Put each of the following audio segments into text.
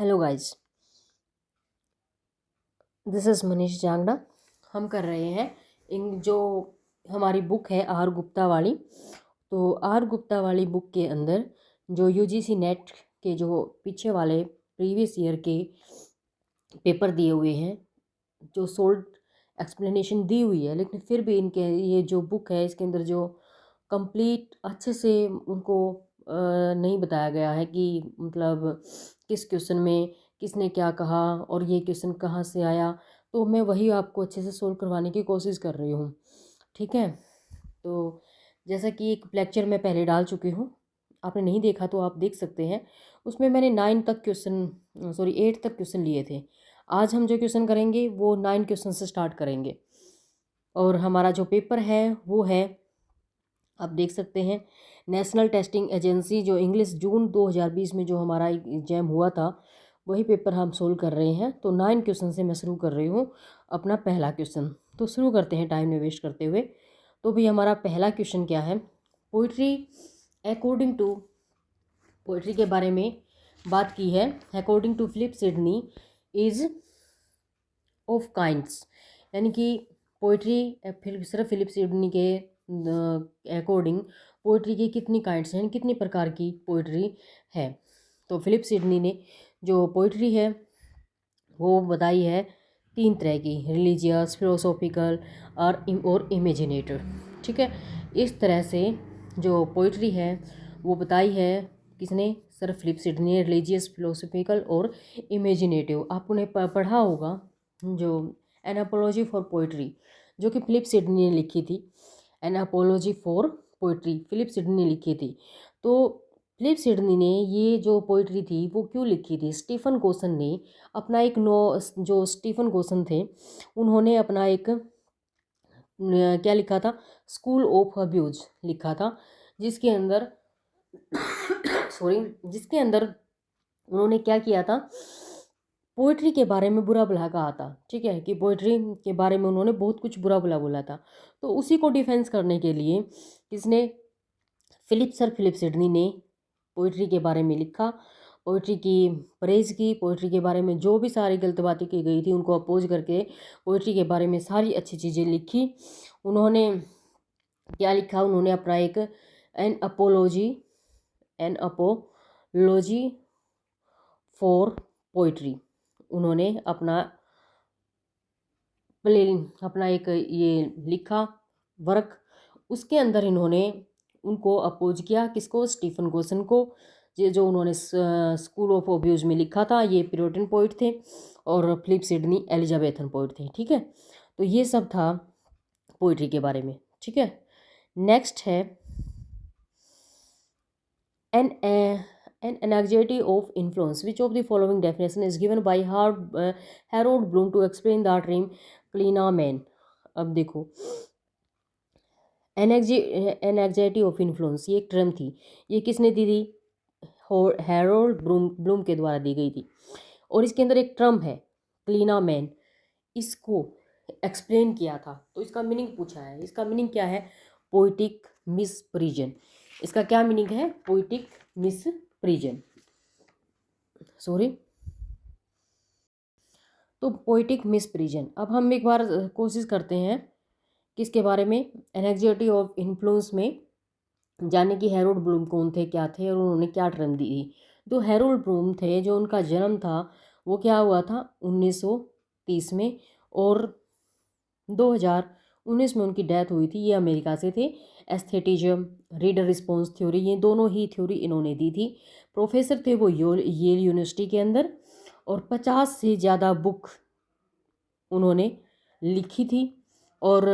Hello guys, this is Manish Jangra. हम कर रहे हैं इन जो हमारी बुक है आर गुप्ता वाली। तो आर गुप्ता वाली बुक के अंदर जो यूजीसी नेट के जो पीछे वाले प्रीवियस ईयर के पेपर दिए हुए हैं, जो सोल्ड एक्सप्लेनेशन दी हुई है, लेकिन फिर भी इनके ये जो बुक है इसके अंदर जो कंप्लीट अच्छे से उनको नहीं बताया गया है कि मतलब किस क्वेश्चन में किसने क्या कहा और ये क्वेश्चन कहाँ से आया। तो मैं वही आपको अच्छे से सोल्व करवाने की कोशिश कर रही हूँ। ठीक है, तो जैसा कि एक लेक्चर मैं पहले डाल चुकी हूँ, आपने नहीं देखा तो आप देख सकते हैं। उसमें मैंने 8 तक क्वेश्चन लिए थे। आज हम जो क्वेश्चन करेंगे वो 9 क्वेश्चन से स्टार्ट करेंगे। और हमारा जो पेपर है वो है, आप देख सकते हैं, नेशनल टेस्टिंग एजेंसी जो इंग्लिश जून 2020 में जो हमारा एग्जाम हुआ था वही पेपर हम सोल्व कर रहे हैं। तो 9 क्वेश्चन से मैं शुरू कर रही हूँ अपना पहला क्वेश्चन। तो शुरू करते हैं टाइम नहीं वेस्ट करते हुए। तो भी हमारा पहला क्वेश्चन क्या है, पोइट्री अकॉर्डिंग टू, पोइट्री के बारे में बात की है। According to Philip Sidney is of kinds, यानी कि पोइट्री फिर सिर्फ फिलिप सिडनी के अकॉर्डिंग पोइट्री की कितनी काइंड्स हैं, कितनी प्रकार की पोइट्री है। तो फिलिप सिडनी ने जो पोइट्री है वो बताई है 3 तरह की, रिलीजियस, फिलोसॉफिकल और इमेजिनेटिव। ठीक है, इस तरह से जो पोइट्री है वो बताई है किसने, सर फिलिप सिडनी ने, रिलीजियस, फिलोसॉफिकल और इमेजिनेटिव। आपने पढ़ा होगा जो एन अपोलॉजी फॉर पोइट्री जो कि फिलिप सिडनी ने लिखी थी। An apology for poetry Philip Sidney ने लिखी थी। तो फिलिप सिडनी ने ये जो पोइट्री थी वो क्यों लिखी थी, स्टीफन गोसन ने अपना एक जो स्टीफन गोसन थे उन्होंने अपना एक क्या लिखा था, स्कूल ऑफ अब्यूज लिखा था, जिसके अंदर जिसके अंदर उन्होंने क्या किया था, पोइट्री के बारे में बुरा भला कहा था। ठीक है, कि पोइट्री के बारे में उन्होंने बहुत कुछ बुरा भला बोला था। तो उसी को डिफेंस करने के लिए किसने, फिलिप सिडनी ने पोइट्री के बारे में लिखा, पोइट्री की प्रेज की, पोइट्री के बारे में जो भी सारी गलत बातें की गई थी उनको अपोज करके पोइट्री के बारे में सारी अच्छी चीज़ें लिखी। उन्होंने क्या लिखा, उन्होंने अपना एक एन अपोलॉजी फॉर पोइट्री, उन्होंने अपना एक ये लिखा वर्क। उसके अंदर इन्होंने उनको अपोज किया, किसको, स्टीफन गोसन को, ये जो उन्होंने स्कूल ऑफ अब्यूज में लिखा था। ये प्यूरिटन पोइट थे और फिलिप सिडनी एलिजाबेथन पोइट थे। ठीक है, तो ये सब था पोइट्री के बारे में। ठीक है, नेक्स्ट है N anxiety of influence, which of the following definition is given by Harold Bloom to explain the term Kleinaman। अब देखो, anxiety of influence ये एक टर्म थी, ये किसने दी थी, हैरोल्ड ब्लूम के द्वारा दी गई थी। और इसके अंदर एक टर्म है क्लीनामैन, इसको एक्सप्लेन किया था। तो इसका मीनिंग पूछा है, इसका मीनिंग क्या है, पोइटिक मिसप्रिजन। इसका क्या मीनिंग है, पोइटिक मिसप्रिजन, सॉरी, तो पोइटिक मिसप्रिजन। अब हम एक बार कोशिश करते हैं किसके बारे में, एंग्जाइटी ऑफ इन्फ्लुएंस में जाने की हैरोल्ड ब्लूम कौन थे, क्या थे और उन्होंने क्या टर्म दी थी। तो हैरोल्ड ब्लूम थे, जो उनका जन्म था वो क्या हुआ था 1930 में, और 2019 में उनकी डेथ हुई थी। ये अमेरिका से थे। एस्थेटिज्म, रीडर रिस्पॉन्स थ्योरी, ये दोनों ही थ्योरी इन्होंने दी थी। प्रोफेसर थे वो येल यूनिवर्सिटी के अंदर, और 50 से ज़्यादा बुक उन्होंने लिखी थी। और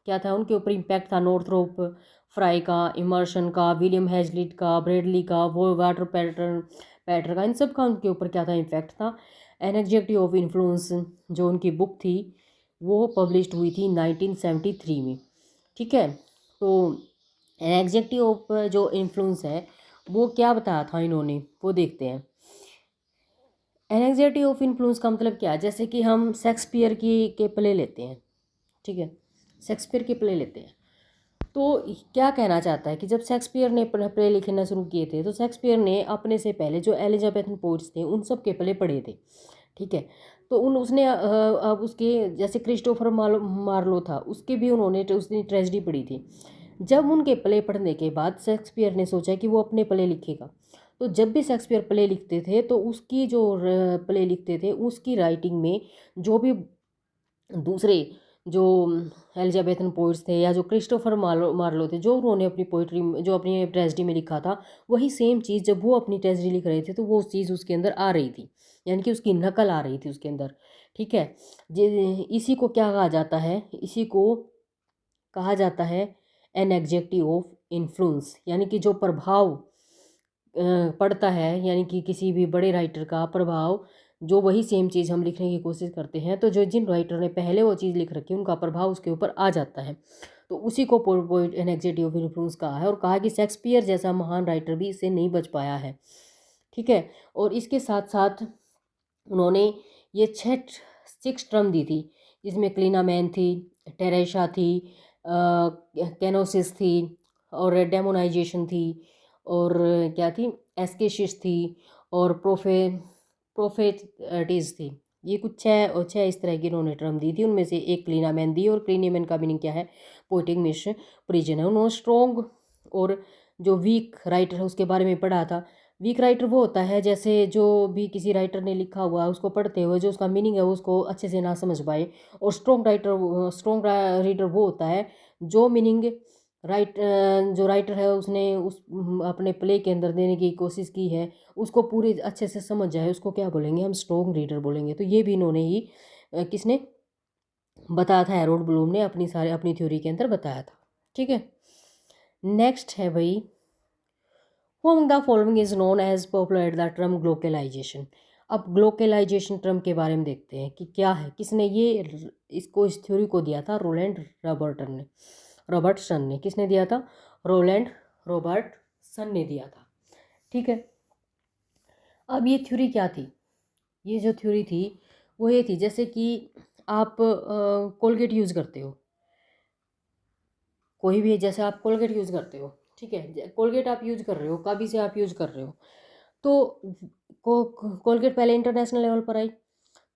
क्या था उनके ऊपर इम्पैक्ट था, नॉर्थरोप फ्राई का, इमर्शन का, विलियम हैजलिट का, ब्रेडली का, वो वाटर पैटर का, इन सब का उनके ऊपर क्या था, इम्पैक्ट था। एंग्जाइटी ऑफ इन्फ्लुएंस जो उनकी बुक थी वो पब्लिश्ड हुई थी 1973 में। ठीक है, तो एंग्जाइटी ऑफ जो इन्फ्लुएंस है वो क्या बताया था इन्होंने, वो देखते हैं। एंग्जाइटी ऑफ इन्फ्लुएंस का मतलब क्या है, जैसे कि हम शेक्सपियर के प्ले लेते हैं। ठीक है, शेक्सपियर के प्ले लेते हैं, तो क्या कहना चाहता है कि जब शेक्सपियर ने प्ले लिखना शुरू किए थे तो शेक्सपियर ने अपने से पहले जो एलिजाबेथन पोइट्स थे उन सब के प्ले पढ़े थे, ठीक है। तो उसने अब उसके जैसे क्रिस्टोफर मार्लो था, उसके भी उसने ट्रेजेडी पढ़ी थी। जब उनके प्ले पढ़ने के बाद शेक्सपियर ने सोचा कि वो अपने प्ले लिखेगा। तो जब भी शेक्सपियर प्ले लिखते थे तो उसकी जो प्ले लिखते थे उसकी राइटिंग में जो भी दूसरे जो एलिजाबेथन पोइट्स थे या जो क्रिस्टोफर मार्लो थे, जो उन्होंने अपनी पोइट्री जो अपनी ट्रेजेडी में लिखा था, वही सेम चीज़ जब वो अपनी ट्रेजेडी लिख रहे थे तो वो चीज़ उसके अंदर आ रही थी, यानी कि उसकी नकल आ रही थी उसके अंदर, ठीक है। इसी को क्या कहा जाता है, इसी को कहा जाता है एन एग्जेक्टिव ऑफ इन्फ्लुएंस, यानी कि जो प्रभाव पड़ता है, यानी कि किसी भी बड़े राइटर का प्रभाव, जो वही सेम चीज़ हम लिखने की कोशिश करते हैं तो जो जिन राइटर ने पहले वो चीज़ लिख रखी है उनका प्रभाव उसके ऊपर आ जाता है। तो उसी को poet an executive of influence कहा है, और कहा कि शेक्सपियर जैसा महान राइटर भी इससे नहीं बच पाया है, ठीक है। और इसके साथ साथ उन्होंने ये 6 टर्म दी थी, जिसमें क्लीना मैन थी, टेरेसा थी, कैनोसिस थी, और डेमोनाइजेशन थी, और क्या थी, एस्केशिस थी, और प्रोफेटिस थी। ये कुछ छः इस तरह की उन्होंने टर्म दी थी, उनमें से एक क्लीना मैन दी। और क्लीना मैन का मीनिंग क्या है, पोएटिक मिश प्रिजन है। उन्होंने स्ट्रॉन्ग और जो वीक राइटर है उसके बारे में पढ़ा था। वीक राइटर वो होता है जैसे जो भी किसी राइटर ने लिखा हुआ है उसको पढ़ते हुए जो उसका मीनिंग है वो उसको अच्छे से ना समझ पाए। और स्ट्रॉन्ग रीडर वो होता है जो मीनिंग जो राइटर है उसने उस अपने प्ले के अंदर देने की कोशिश की है उसको पूरी अच्छे से समझ जाए, उसको क्या बोलेंगे, हम स्ट्रॉन्ग रीडर बोलेंगे। तो ये भी इन्होंने ही किसने बताया था, हैरोल्ड ब्लूम ने अपनी थ्योरी के अंदर बताया था, ठीक है। नेक्स्ट है भाई, Among the following is known as popular the term globalization। अब ग्लोकलाइजेशन टर्म के बारे में देखते हैं कि क्या है, किसने इस थ्योरी को दिया था, रॉबर्टसन ने। किसने दिया था, रॉबर्टसन ने दिया था, ठीक है। अब ये थ्योरी क्या थी, ये जो थ्योरी थी वो ये थी जैसे कि आप कोलगेट यूज़ करते हो, कोई भी, जैसे आप कोलगेट यूज़ करते हो, ठीक है, कोलगेट आप यूज़ कर रहे हो, कभी से आप यूज़ कर रहे हो, तो कोलगेट पहले इंटरनेशनल लेवल पर आई,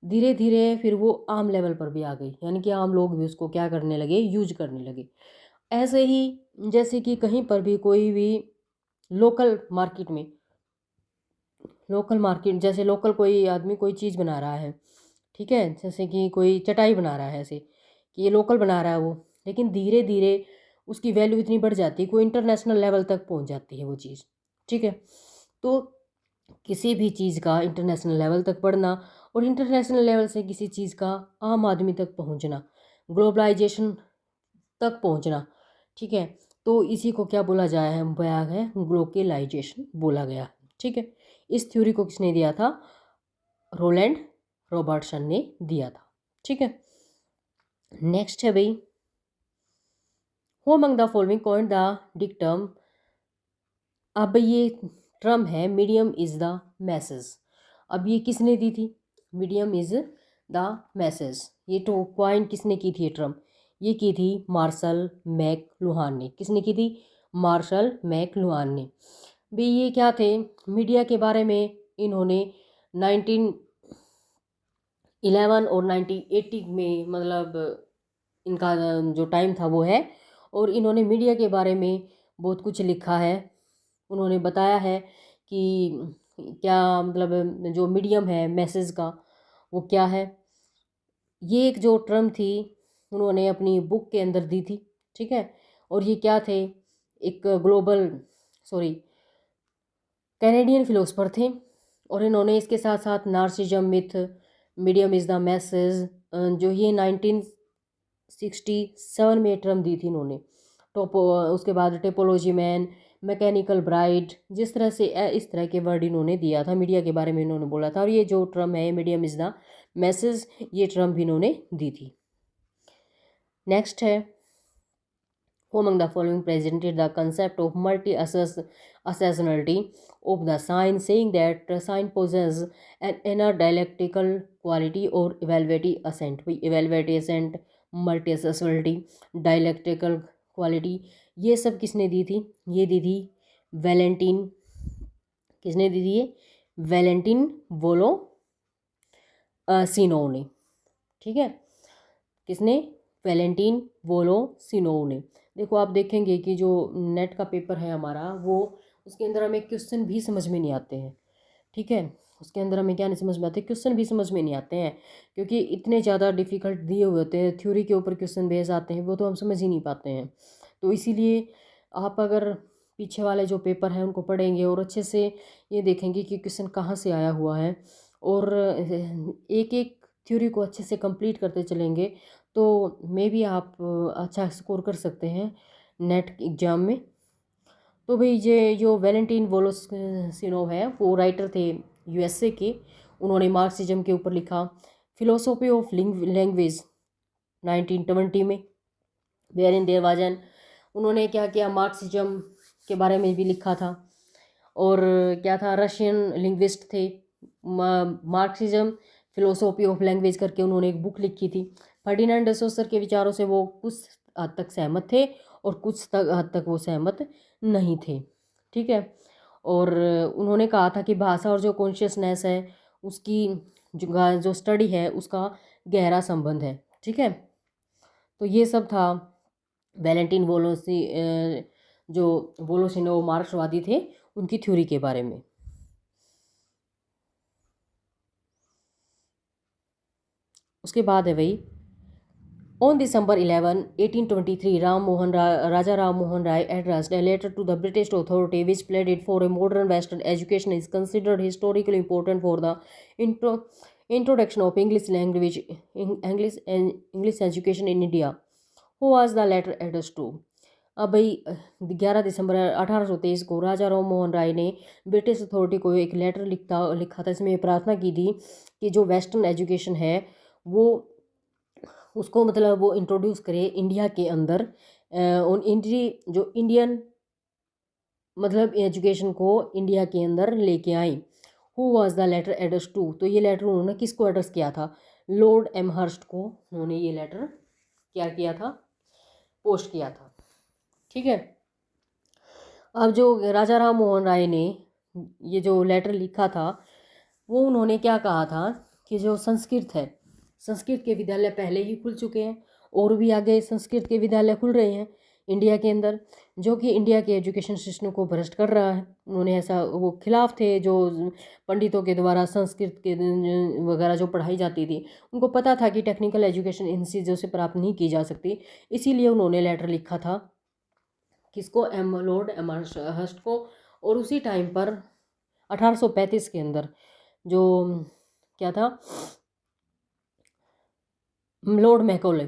धीरे धीरे फिर वो आम लेवल पर भी आ गई, यानी कि आम लोग भी उसको क्या करने लगे, यूज करने लगे। ऐसे ही जैसे कि कहीं पर भी कोई भी लोकल मार्केट जैसे लोकल कोई आदमी कोई चीज़ बना रहा है, ठीक है, जैसे कि कोई चटाई बना रहा है, ऐसे कि ये लोकल बना रहा है वो, लेकिन धीरे धीरे उसकी वैल्यू इतनी बढ़ जाती है, कोई इंटरनेशनल लेवल तक पहुंच जाती है वो चीज़, ठीक है। तो किसी भी चीज़ का इंटरनेशनल लेवल तक बढ़ना और इंटरनेशनल लेवल से किसी चीज़ का आम आदमी तक पहुंचना, ग्लोबलाइजेशन तक पहुंचना, ठीक है। तो इसी को क्या बोला गया है, ग्लोकलाइजेशन बोला गया, ठीक है। इस थ्योरी को किसने दिया था, रोलैंड रॉबर्टसन ने दिया था, ठीक है। नेक्स्ट है भाई, who among the following coined the dictum. अब ये ट्रम है मीडियम इज़ द मैसेज। अब ये किसने दी थी, मीडियम इज़ द मैसेज, ये तो क्वाइन किसने की थी, ये ट्रम ये की थी मार्शल मैकलुहान ने। किसने की थी, मार्शल मैकलुहान ने। भाई ये क्या थे, मीडिया के बारे में इन्होंने 1911 और 1980 में, मतलब इनका जो टाइम था वो है, और इन्होंने मीडिया के बारे में बहुत कुछ लिखा है। उन्होंने बताया है कि क्या मतलब जो मीडियम है मैसेज का वो क्या है। ये एक जो टर्म थी उन्होंने अपनी बुक के अंदर दी थी, ठीक है। और ये क्या थे, एक कैनेडियन फिलोसफर थे, और इन्होंने इसके साथ साथ narcissism myth, medium is the message, जो ये 1967 में टर्म दी थी इन्होंने। उसके बाद टेपोलॉजी मैन, मैकेनिकल ब्राइड, जिस तरह से इस तरह के वर्ड इन्होंने दिया था, मीडिया के बारे में इन्होंने बोला था। और ये जो टर्म है मीडियम इज़ द मैसेज, ये टर्म भी इन्होंने दी थी। नेक्स्ट है, who among the following presented the concept of multi-accessionality of the sign, saying that the sign possesses an inner dialectical quality or evaluative assent। evaluative assent, multi-accessionality, dialectical quality, ये सब किसने दी थी? ये दी थी वैलेंटीन, किसने दी थी ये? वैलेंटीन वोलोसिनोव ने। ठीक है, किसने? वैलेंटीन वोलोसिनोव ने। देखो आप देखेंगे कि जो नेट का पेपर है हमारा, वो उसके अंदर हमें क्वेश्चन भी समझ में नहीं आते हैं। ठीक है, उसके अंदर हमें क्या नहीं समझ में आते, क्वेश्चन भी समझ में नहीं आते हैं, क्योंकि इतने ज़्यादा डिफ़िकल्ट दिए हुए होते हैं, थ्योरी के ऊपर क्वेश्चन बेस आते हैं, वो तो हम समझ ही नहीं पाते हैं। तो इसीलिए आप अगर पीछे वाले जो पेपर हैं उनको पढ़ेंगे और अच्छे से ये देखेंगे कि क्वेश्चन कहाँ से आया हुआ है, और एक एक थ्योरी को अच्छे से कंप्लीट करते चलेंगे, तो मे बी आप अच्छा स्कोर कर सकते हैं नेट एग्ज़ाम में। तो भाई ये जो वैलेंटीन वोलोसिनोव है, वो राइटर थे यूएसए के। उन्होंने मार्क्सिज्म के ऊपर लिखा। फिलोसॉफी ऑफ लैंग्वेज 1920 में, wherein there was an, उन्होंने क्या किया, मार्क्सिज्म के बारे में भी लिखा था। और क्या था, रशियन लिंग्विस्ट थे, मार्क्सिज्म फिलोसॉफी ऑफ लैंग्वेज करके उन्होंने एक बुक लिखी थी। फर्डिनेंड डे सोसर के विचारों से वो कुछ हद तक सहमत थे और कुछ हद तक वो सहमत नहीं थे। ठीक है, और उन्होंने कहा था कि भाषा और जो कॉन्शियसनेस है उसकी जो स्टडी है उसका गहरा संबंध है। ठीक है, तो ये सब था वैलेंटीन जो वोलोसिनोव मार्क्सवादी थे, उनकी थ्योरी के बारे में। उसके बाद है भाई, On December 11, 1823, Raja Ram Mohan Rai addressed a letter to the British authority which pleaded for a modern Western education is considered historically important for the introduction of English language in English education in India. Who was the letter addressed to? अब भाई 11 दिसंबर 1823 को राजा राम मोहन राय ने British authority को एक letter लिखा था। इसमें प्रार्थना की थी कि जो वेस्टर्न एजुकेशन है वो उसको मतलब वो इंट्रोड्यूस करे इंडिया के अंदर, जो इंडियन मतलब एजुकेशन को इंडिया के अंदर लेके आए। Who was the letter address to? तो ये लेटर उन्होंने किसको एड्रेस किया था? लॉर्ड एमहर्स्ट को उन्होंने ये लेटर क्या किया था? पोस्ट किया था। ठीक है, अब जो राजा राम मोहन राय ने ये जो लेटर लिखा था, वो उन्होंने क्या कहा था कि जो संस्कृत है, संस्कृत के विद्यालय पहले ही खुल चुके हैं और भी आगे संस्कृत के विद्यालय खुल रहे हैं इंडिया के अंदर, जो कि इंडिया के एजुकेशन सिस्टम को भ्रष्ट कर रहा है। उन्होंने ऐसा, वो खिलाफ थे जो पंडितों के द्वारा संस्कृत के वगैरह जो पढ़ाई जाती थी, उनको पता था कि टेक्निकल एजुकेशन इन चीज़ों से प्राप्त नहीं की जा सकती। इसीलिए उन्होंने लेटर लिखा था किसको? लॉर्ड एमहर्स्ट को। और उसी टाइम पर 1835 के अंदर जो क्या था, लॉर्ड मैकॉले,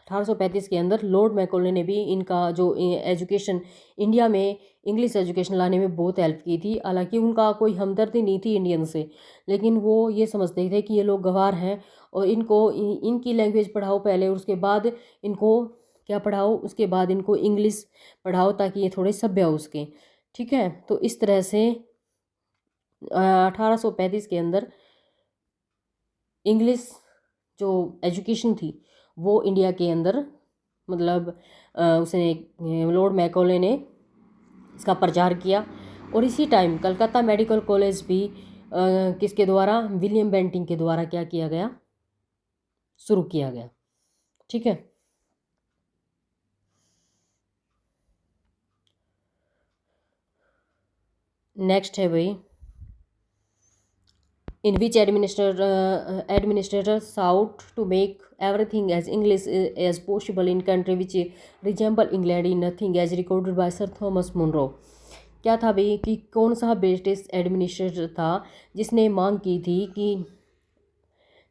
1835 के अंदर लॉर्ड मैकॉले ने भी इनका जो एजुकेशन इंडिया में इंग्लिश एजुकेशन लाने में बहुत हेल्प की थी। हालांकि उनका कोई हमदर्दी नहीं थी इंडियन से, लेकिन वो ये समझते थे कि ये लोग गंवार हैं और इनको इनकी लैंग्वेज पढ़ाओ पहले, और उसके बाद इनको क्या पढ़ाओ, उसके बाद इनको इंग्लिश पढ़ाओ ताकि ये थोड़े सभ्य हो उसके। ठीक है, तो इस तरह से 1835 के अंदर इंग्लिश जो एजुकेशन थी वो इंडिया के अंदर मतलब उसने लॉर्ड मैकॉले ने इसका प्रचार किया। और इसी टाइम कलकत्ता मेडिकल कॉलेज भी किसके द्वारा? विलियम बेंटिंग के द्वारा क्या किया गया? शुरू किया गया। ठीक है, नेक्स्ट है भाई, in which administrator sought to make everything as English as possible in country which resemble England in nothing, as recorded by Sir Thomas Munro। क्या था भाई कि कौन सा ब्रिटिश एडमिनिस्ट्रेटर था जिसने मांग की थी कि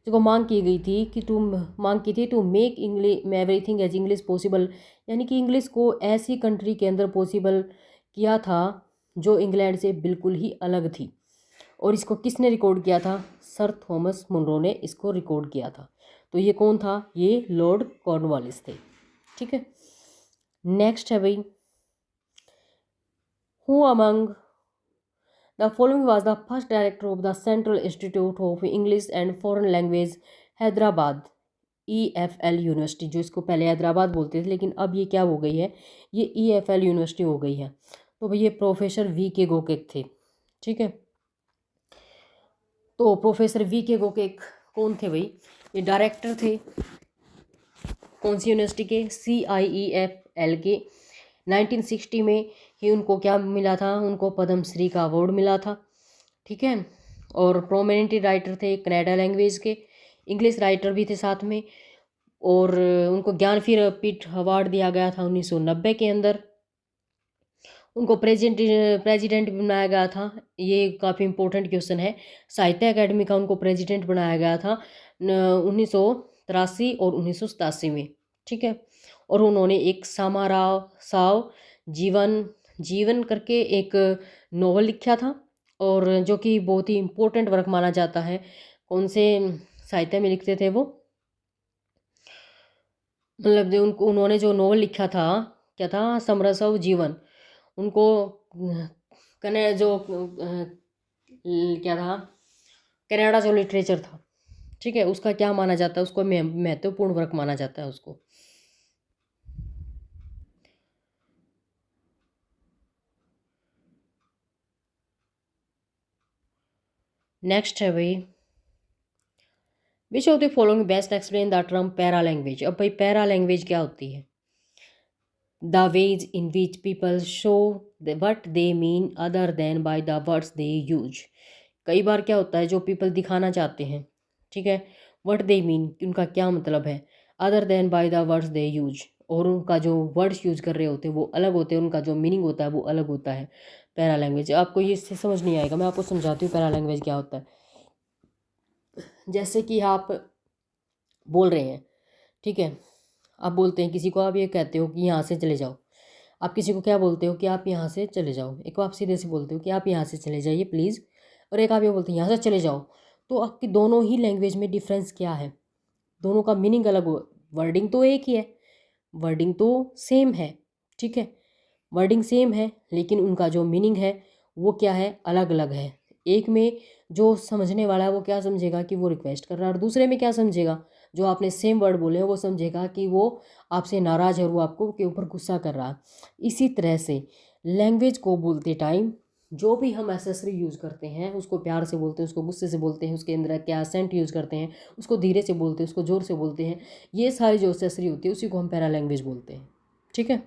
जिसको मांग की गई थी कि मांग की थी to make English everything as English possible, यानी कि इंग्लिश को ऐसी कंट्री के अंदर पॉसिबल किया था जो इंग्लैंड से बिल्कुल ही अलग थी। और इसको किसने रिकॉर्ड किया था? सर थॉमस मुनरो ने इसको रिकॉर्ड किया था। तो ये कौन था? ये लॉर्ड कॉर्नवालिस थे। ठीक है, नेक्स्ट है भाई, who among the following was the first director of the central institute of English and foreign language Hyderabad EFL university, जो इसको पहले हैदराबाद बोलते थे लेकिन अब ये क्या हो गई है, ये EFL यूनिवर्सिटी हो गई है। तो भाई ये प्रोफेसर VK गोकेक थे, ठीक है। तो प्रोफेसर VK गोकेक कौन थे भाई, ये डायरेक्टर थे कौन सी यूनिवर्सिटी के, CIEFL के। 1960 में ही उनको क्या मिला था, उनको पद्मश्री का अवार्ड मिला था, ठीक है। और प्रोमिनेंट राइटर थे कनाडा लैंग्वेज के, इंग्लिश राइटर भी थे साथ में। और उनको ज्ञानपीठ अवार्ड दिया गया था 1990 के अंदर। उनको प्रेसिडेंट बनाया गया था, ये काफ़ी इंपॉर्टेंट क्वेश्चन है। साहित्य अकेडमी का उनको प्रेसिडेंट बनाया गया था 1983 और 1987 में, ठीक है। और उन्होंने एक समाराव साव जीवन जीवन करके एक नोवेल लिखा था, और जो कि बहुत ही इम्पोर्टेंट वर्क माना जाता है। कौन से साहित्य में लिखते थे वो, मतलब जो उन्होंने जो नोवेल लिखा था क्या था, समरसव जीवन। उनको कने जो क्या था, कनाडा जो लिटरेचर था, ठीक है, उसका क्या माना जाता है, उसको महत्वपूर्ण वर्क माना जाता है उसको। नेक्स्ट है भाई, which of the following best explain the term para language. अब भाई पैरा लैंग्वेज क्या होती है, the ways in which people show what they mean other than by the words they use. कई बार क्या होता है, जो पीपल दिखाना चाहते हैं, ठीक है, वट दे मीन उनका क्या मतलब है, other than by the words they use, और उनका जो वर्ड्स यूज कर रहे होते हैं वो अलग होते हैं, उनका जो मीनिंग होता है वो अलग होता है। पैरा लैंग्वेज आपको ये इससे समझ नहीं आएगा, मैं आपको समझाती हूँ पैरा लैंग्वेज क्या होता है। जैसे कि आप बोल रहे हैं, ठीक है, आप बोलते हैं किसी को, आप ये कहते हो कि यहाँ से चले जाओ। आप किसी को क्या बोलते हो कि आप यहाँ से चले जाओ, एक आप सीधे से बोलते हो कि आप यहाँ से चले जाइए प्लीज़, और एक आप ये बोलते हैं यहाँ से चले जाओ। तो आपकी दोनों ही लैंग्वेज में डिफरेंस क्या है, दोनों का मीनिंग अलग हो, वर्डिंग तो एक ही है, वर्डिंग तो सेम है, ठीक है, वर्डिंग सेम है, लेकिन उनका जो मीनिंग है वो क्या है, अलग अलग है। एक में जो समझने वाला है वो क्या समझेगा कि वो रिक्वेस्ट कर रहा है, और दूसरे में क्या समझेगा, जो आपने सेम वर्ड बोले हैं वो समझेगा कि वो आपसे नाराज़ है और वो आपको के ऊपर गुस्सा कर रहा है। इसी तरह से लैंग्वेज को बोलते टाइम जो भी हम एसेसरी यूज़ करते हैं, उसको प्यार से बोलते हैं, उसको गुस्से से बोलते हैं, उसके अंदर क्या एसेंट यूज़ करते हैं, उसको धीरे से बोलते हैं, उसको ज़ोर से बोलते हैं, ये सारी जो एसेसरी होती है उसी को हम पैरा लैंग्वेज बोलते हैं, ठीक है।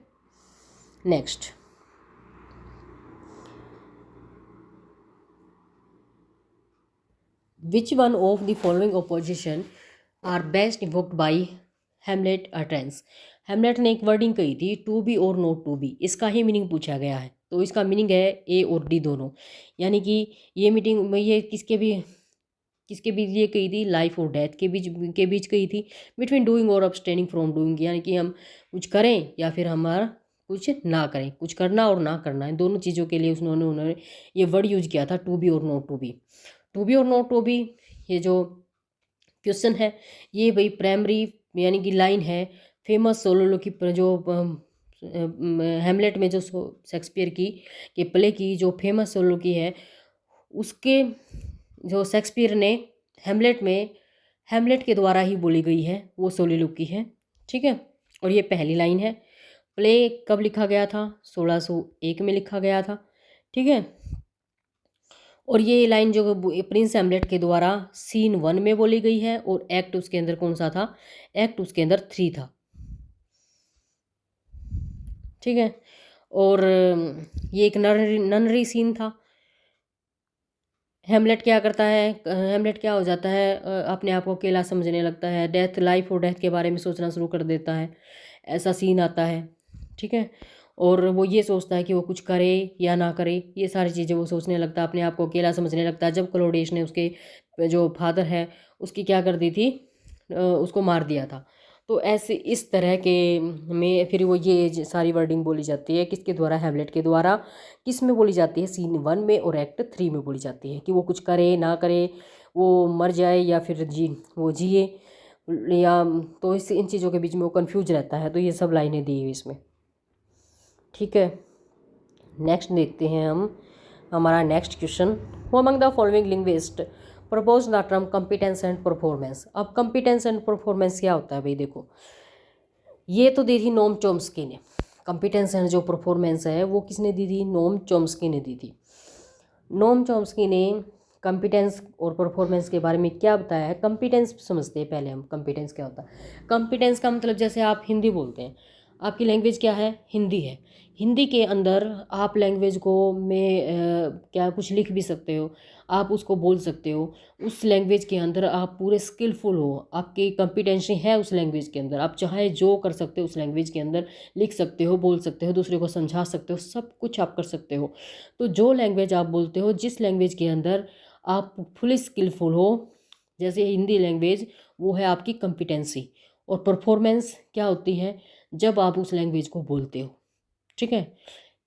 Next, which one of the following opposition are best evoked by Hamlet utterance. Hamlet ने एक वर्डिंग कही थी टू बी और नॉट टू बी, इसका ही मीनिंग पूछा गया है। तो इसका मीनिंग है ए और डी दोनों, यानी कि ये मीटिंग में ये किसके बीच ये कही थी, लाइफ और डेथ के बीच कही थी, बिटवीन डूइंग और अब्सटेनिंग फ्रॉम डूइंग, यानी कि हम कुछ करें या फिर हमारा कुछ ना करें, कुछ करना और ना करना है, दोनों चीज़ों के लिए उन्होंने ये वर्ड यूज किया था, टू बी और not to be. To be और नॉट टू बी, ये जो क्वेश्चन है ये भाई प्राइमरी यानी कि लाइन है फेमस सोलोलोकी पर, जो हेमलेट में जो शेक्सपियर की के प्ले की जो फेमस सोलोलोकी है, उसके जो शेक्सपियर ने हेमलेट के द्वारा ही बोली गई है वो सोलोलोकी है, ठीक है। और ये पहली लाइन है। प्ले कब लिखा गया था, 1601 में लिखा गया था, ठीक है। और ये लाइन जो प्रिंस हेमलेट के द्वारा सीन 1 में बोली गई है, और एक्ट उसके अंदर कौन सा था, एक्ट उसके अंदर 3 था, ठीक है। और ये एक ननरी सीन था। हेमलेट क्या करता है, हेमलेट क्या हो जाता है, अपने आप को अकेला समझने लगता है, डेथ लाइफ और डेथ के बारे में सोचना शुरू कर देता है, ऐसा सीन आता है, ठीक है। और वो ये सोचता है कि वो कुछ करे या ना करे, ये सारी चीज़ें वो सोचने लगता है, अपने आप को अकेला समझने लगता है। जब क्लोडियस ने उसके जो फादर है उसकी क्या कर दी थी, उसको मार दिया था। तो ऐसे इस तरह के में फिर वो ये सारी वर्डिंग बोली जाती है किसके द्वारा, हेमलेट के द्वारा। किस में बोली जाती है, सीन 1 में और एक्ट 3 में बोली जाती है, कि वो कुछ करे ना करे, वो मर जाए या फिर वो जिए, या तो इस इन चीज़ों के बीच में वो कंफ्यूज रहता है। तो ये सब लाइनें दी हुई इसमें, ठीक है। नेक्स्ट देखते हैं हम हमारा next question, who among the following linguist propose the term competence and performance. अब कॉम्पिटेंस एंड परफॉर्मेंस क्या होता है भाई? देखो, ये तो दी थी नोम चॉम्स्की ने। कॉम्पिटेंस एंड जो परफॉर्मेंस है वो किसने दी थी? नोम चॉम्स्की ने दी थी। नोम चॉम्स्की ने कॉम्पिटेंस और परफॉर्मेंस के बारे में क्या बताया है? कॉम्पिटेंस समझते हैं पहले हम, कॉम्पिटेंस क्या होता है। कॉम्पिटेंस का मतलब जैसे आप हिंदी बोलते हैं, आपकी लैंग्वेज क्या है? हिंदी है। हिंदी के अंदर आप लैंग्वेज को में क्या कुछ लिख भी सकते हो, आप उसको बोल सकते हो। उस लैंग्वेज के अंदर आप पूरे स्किलफुल हो, आपकी कॉम्पिटेंसी है उस लैंग्वेज के अंदर, आप चाहे जो कर सकते हो उस लैंग्वेज के अंदर, लिख सकते हो, बोल सकते हो, दूसरे को समझा सकते हो, सब कुछ आप कर सकते हो। तो जो लैंग्वेज आप बोलते हो, जिस लैंग्वेज के अंदर आप फुली स्किलफुल हो, जैसे हिंदी लैंग्वेज, वो है आपकी कॉम्पिटेंसी। और परफॉर्मेंस क्या होती है? जब आप उस लैंग्वेज को बोलते हो, ठीक है।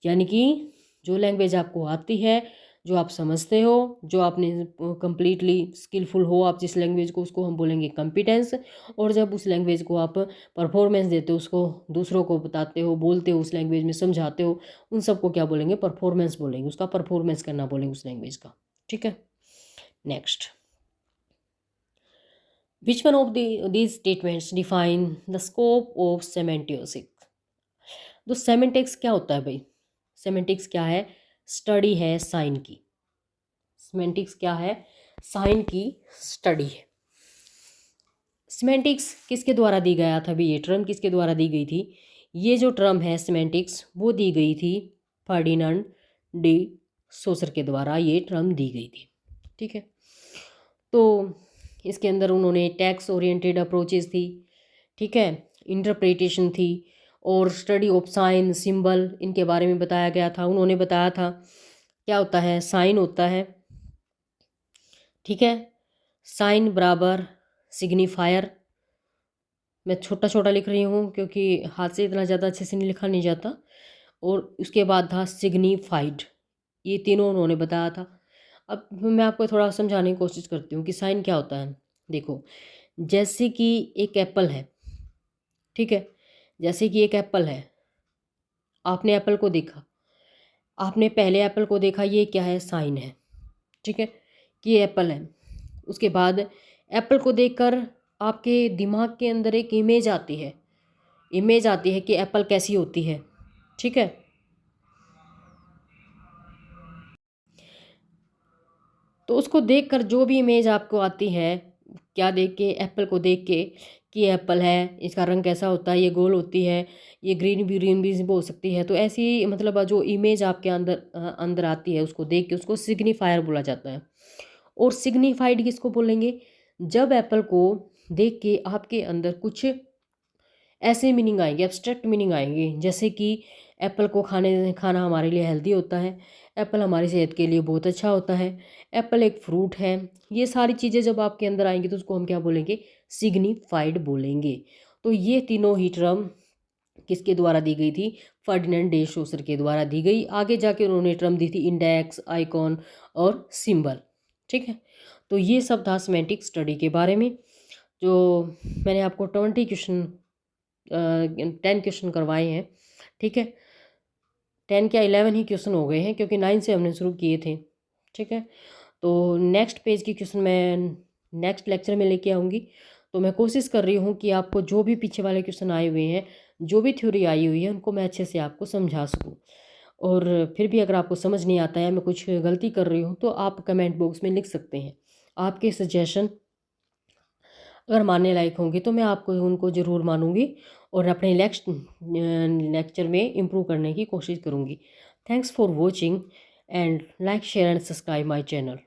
यानी कि जो लैंग्वेज आपको आती है, जो आप समझते हो, जो आपने कंप्लीटली स्किलफुल हो आप जिस लैंग्वेज को, उसको हम बोलेंगे कॉम्पिटेंस। और जब उस लैंग्वेज को आप परफॉर्मेंस देते हो, उसको दूसरों को बताते हो, बोलते हो, उस लैंग्वेज में समझाते हो, उन सबको क्या बोलेंगे? परफॉर्मेंस बोलेंगे, उसका परफॉर्मेंस करना बोलेंगे उस लैंग्वेज का, ठीक है। Next, which one of these statements define the scope of semantics? तो सेमेंटिक्स क्या होता है भाई? सेमेंटिक्स क्या है? स्टडी है साइन की। सेमेंटिक्स क्या है? साइन की स्टडी है। सेमेंटिक्स किसके द्वारा दी गया था भाई? ये टर्म किसके द्वारा दी गई थी? ये जो टर्म है सेमेंटिक्स, वो दी गई थी फर्डिनांड डी सोसर के द्वारा, ये टर्म दी गई थी, ठीक है। तो इसके अंदर उन्होंने टैक्स ओरिएंटेड अप्रोचेस थी, ठीक है, इंटरप्रिटेशन थी, और स्टडी ऑफ साइन, सिंबल, इनके बारे में बताया गया था। उन्होंने बताया था क्या होता है? साइन होता है, ठीक है। साइन बराबर सिग्निफायर। मैं छोटा छोटा लिख रही हूँ क्योंकि हाथ से इतना ज़्यादा अच्छे से नहीं लिखा नहीं जाता। और उसके बाद था सिग्निफाइड। ये तीनों उन्होंने बताया था। अब मैं आपको थोड़ा समझाने की कोशिश करती हूँ कि साइन क्या होता है। देखो, जैसे कि एक एप्पल है, ठीक है, जैसे कि एक एप्पल है, आपने एप्पल को देखा, आपने पहले एप्पल को देखा, ये क्या है? साइन है, ठीक है, कि ये एप्पल है। उसके बाद एप्पल को देखकर आपके दिमाग के अंदर एक इमेज आती है, इमेज आती है कि एप्पल कैसी होती है, ठीक है। तो उसको देखकर जो भी इमेज आपको आती है, क्या देख के? एप्पल को देख के कि एप्पल है, इसका रंग कैसा होता है, ये गोल होती है, ये ग्रीन भी हो सकती है। तो ऐसी मतलब जो इमेज आपके अंदर अंदर आती है, उसको देख के उसको सिग्निफायर बोला जाता है। और सिग्निफाइड किसको बोलेंगे? जब एप्पल को देख के आपके अंदर कुछ ऐसे मीनिंग आएंगे, एब्स्ट्रैक्ट मीनिंग आएंगे, जैसे कि एप्पल को खाना हमारे लिए हेल्दी होता है, एप्पल हमारी सेहत के लिए बहुत अच्छा होता है, एप्पल एक फ्रूट है। ये सारी चीज़ें जब आपके अंदर आएंगी तो उसको हम क्या बोलेंगे? सिग्निफाइड बोलेंगे। तो ये तीनों ही टर्म किसके द्वारा दी गई थी? फर्डिनेंड डे सोसर के द्वारा दी गई। आगे जाके उन्होंने टर्म दी थी इंडेक्स, आइकॉन और सिंबल, ठीक है। तो ये सब था सेमेंटिक स्टडी के बारे में। जो मैंने आपको 20 क्वेश्चन 10 क्वेश्चन करवाए हैं, ठीक है। 10 क्या 11 ही क्वेश्चन हो गए हैं क्योंकि 9 से हमने शुरू किए थे, ठीक है। तो नेक्स्ट पेज की क्वेश्चन मैं नेक्स्ट लेक्चर में लेके आऊँगी। तो मैं कोशिश कर रही हूँ कि आपको जो भी पीछे वाले क्वेश्चन आए हुए हैं, जो भी थ्योरी आई हुई है, उनको मैं अच्छे से आपको समझा सकूँ। और फिर भी अगर आपको समझ नहीं आता है, मैं कुछ गलती कर रही हूँ, तो आप कमेंट बॉक्स में लिख सकते हैं। आपके सजेशन अगर मानने लायक होंगे तो मैं आपको उनको ज़रूर मानूंगी और अपने नेक्स्ट लेक्चर में इम्प्रूव करने की कोशिश करूँगी। Thanks for watching and like share and subscribe my channel.